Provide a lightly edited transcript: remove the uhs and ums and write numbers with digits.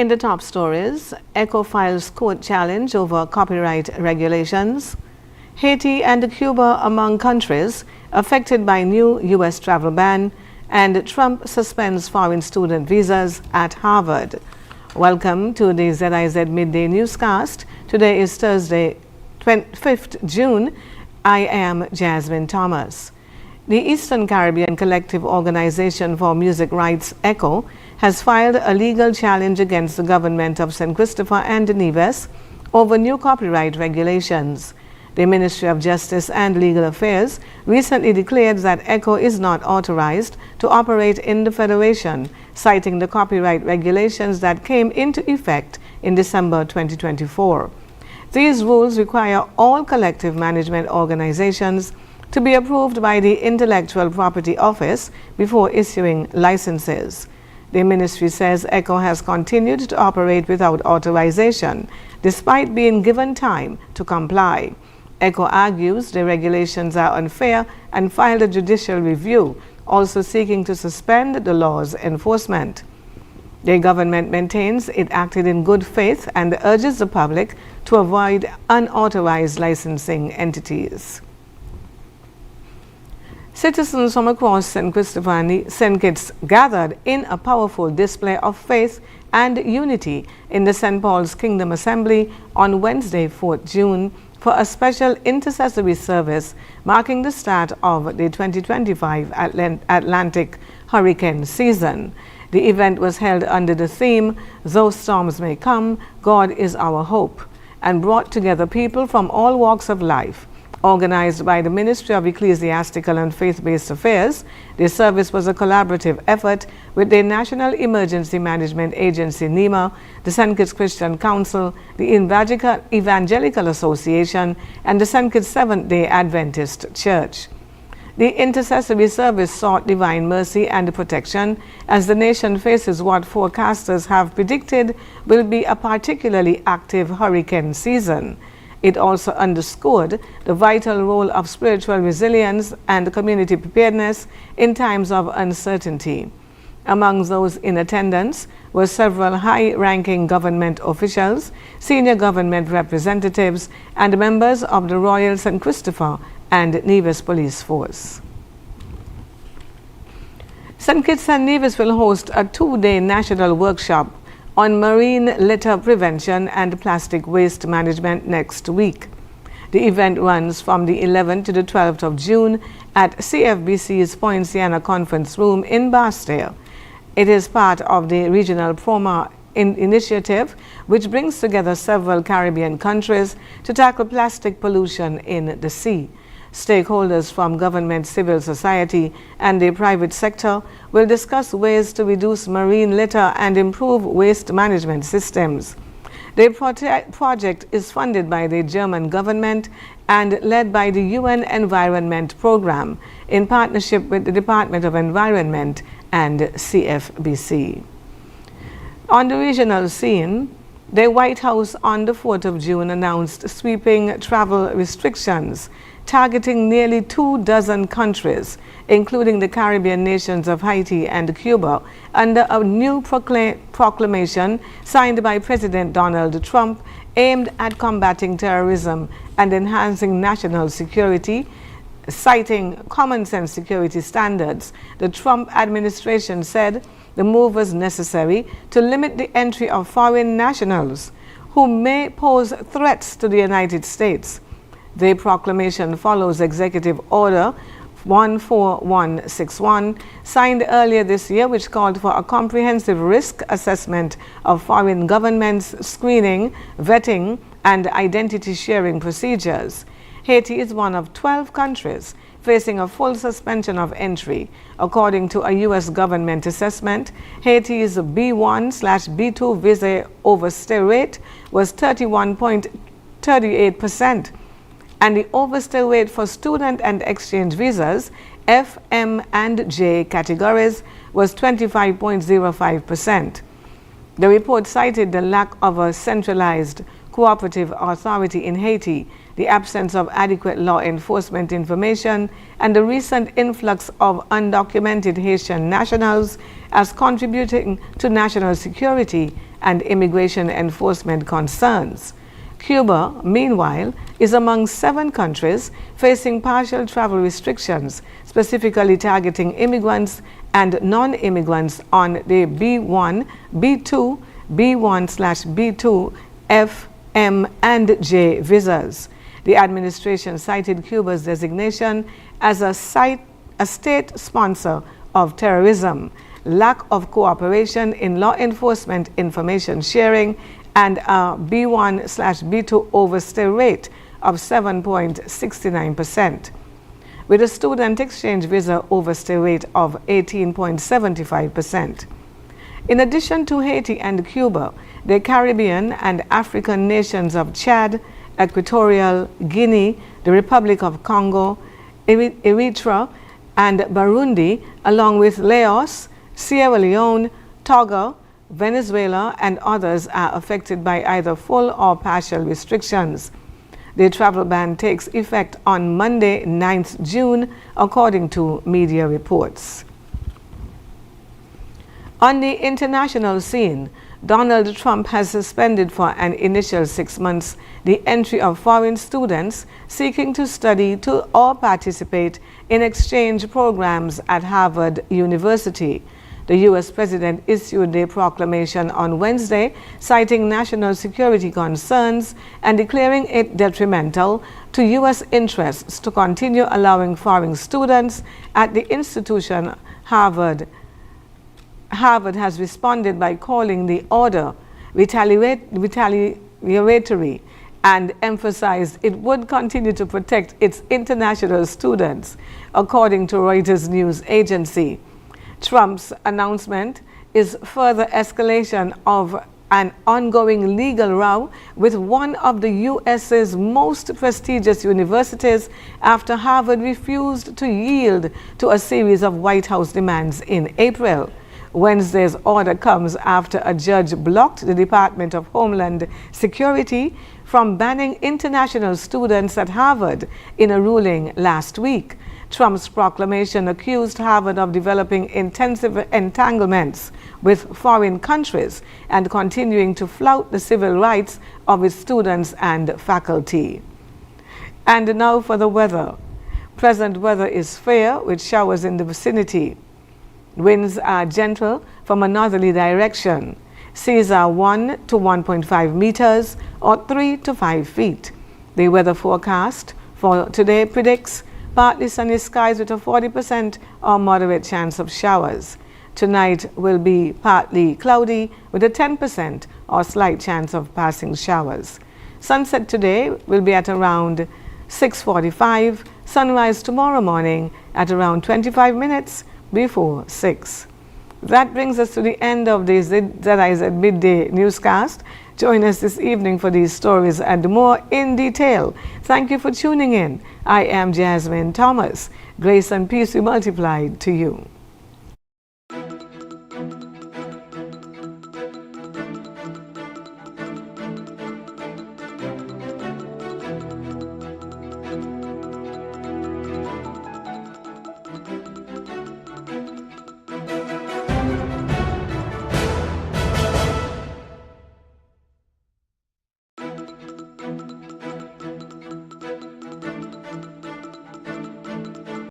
In the top stories, ECHO files court challenge over copyright regulations. Haiti and Cuba among countries affected by new U.S. travel ban, and Trump suspends foreign student visas at Harvard. Welcome to the ZIZ Midday newscast. Today is Thursday, 5th June. I am Jasmine Thomas. The Eastern Caribbean Collective Organization for Music Rights, ECHO, has filed a legal challenge against the government of St. Christopher and Nevis over new copyright regulations. The Ministry of Justice and Legal Affairs recently declared that ECHO is not authorized to operate in the Federation, citing the copyright regulations that came into effect in December 2024. These rules require all collective management organizations to be approved by the Intellectual Property Office before issuing licenses. The ministry says ECHO has continued to operate without authorization, despite being given time to comply. ECHO argues the regulations are unfair and filed a judicial review, also seeking to suspend the law's enforcement. The government maintains it acted in good faith and urges the public to avoid unauthorized licensing entities. Citizens from across St. Christopher and St. Kitts gathered in a powerful display of faith and unity in the St. Paul's Kingdom Assembly on Wednesday, 4th June, for a special intercessory service marking the start of the 2025 Atlantic hurricane season. The event was held under the theme, "Though Storms May Come, God is Our Hope," and brought together people from all walks of life. Organized by the Ministry of Ecclesiastical and Faith-Based Affairs, the service was a collaborative effort with the National Emergency Management Agency NEMA, the St. Kitts Christian Council, the Evangelical Association, and the St. Kitts Seventh-day Adventist Church. The intercessory service sought divine mercy and protection as the nation faces what forecasters have predicted will be a particularly active hurricane season. It also underscored the vital role of spiritual resilience and community preparedness in times of uncertainty. Among those in attendance were several high-ranking government officials, senior government representatives, and members of the Royal St. Christopher and Nevis Police Force. St. Kitts and Nevis will host a two-day national workshop on marine litter prevention and plastic waste management next week. The event runs from the 11th to the 12th of June at CFBC's Poinciana Conference Room in Barstow. It is part of the Regional PROMA initiative, which brings together several Caribbean countries to tackle plastic pollution in the sea. Stakeholders from government, civil society, and the private sector will discuss ways to reduce marine litter and improve waste management systems. The project is funded by the German government and led by the UN Environment Program in partnership with the Department of Environment and CFBC. On the regional scene, the White House on the 4th of June announced sweeping travel restrictions targeting nearly 24 countries, including the Caribbean nations of Haiti and Cuba, under a new proclamation signed by President Donald Trump aimed at combating terrorism and enhancing national security. Citing common-sense security standards, the Trump administration said the move was necessary to limit the entry of foreign nationals who may pose threats to the United States. The proclamation follows Executive Order 14161, signed earlier this year, which called for a comprehensive risk assessment of foreign governments, screening, vetting, and identity sharing procedures. Haiti is one of 12 countries facing a full suspension of entry. According to a U.S. government assessment, Haiti's B1/B2 visa overstay rate was 31.38%. and the overstay rate for student and exchange visas, F, M, and J categories was 25.05%. The report cited the lack of a centralized cooperative authority in Haiti, the absence of adequate law enforcement information, and the recent influx of undocumented Haitian nationals as contributing to national security and immigration enforcement concerns. Cuba, meanwhile, is among 7 countries facing partial travel restrictions, specifically targeting immigrants and non-immigrants on the B1, B2, B1/B2, F, M, and J visas. The administration cited Cuba's designation as a state sponsor of terrorism, lack of cooperation in law enforcement information sharing, and a B1/B2 overstay rate of 7.69%, with a student exchange visa overstay rate of 18.75%. In addition to Haiti and Cuba, the Caribbean and African nations of Chad, Equatorial Guinea, the Republic of Congo, Eritrea, and Burundi, along with Laos, Sierra Leone, Togo, Venezuela, and others are affected by either full or partial restrictions. The travel ban takes effect on Monday, 9th June, according to media reports. On the international scene, Donald Trump has suspended for an initial 6 months the entry of foreign students seeking to study or participate in exchange programs at Harvard University. The U.S. President issued a proclamation on Wednesday citing national security concerns and declaring it detrimental to U.S. interests to continue allowing foreign students at the institution. Harvard has responded by calling the order retaliatory and emphasized it would continue to protect its international students, according to Reuters news agency. Trump's announcement is further escalation of an ongoing legal row with one of the U.S.'s most prestigious universities after Harvard refused to yield to a series of White House demands in April. Wednesday's order comes after a judge blocked the Department of Homeland Security from banning international students at Harvard in a ruling last week. Trump's proclamation accused Harvard of developing intensive entanglements with foreign countries and continuing to flout the civil rights of its students and faculty. And now for the weather. Present weather is fair with showers in the vicinity. Winds are gentle from a northerly direction. Seas are 1 to 1.5 meters or 3 to 5 feet. The weather forecast for today predicts partly sunny skies with a 40% or moderate chance of showers. Tonight will be partly cloudy with a 10% or slight chance of passing showers. Sunset today will be at around 6:45. Sunrise tomorrow morning at around 25 minutes before 6. That brings us to the end of the ZIZ Midday newscast. Join us this evening for these stories and more in detail. Thank you for tuning in. I am Jasmine Thomas. Grace and peace be multiplied to you.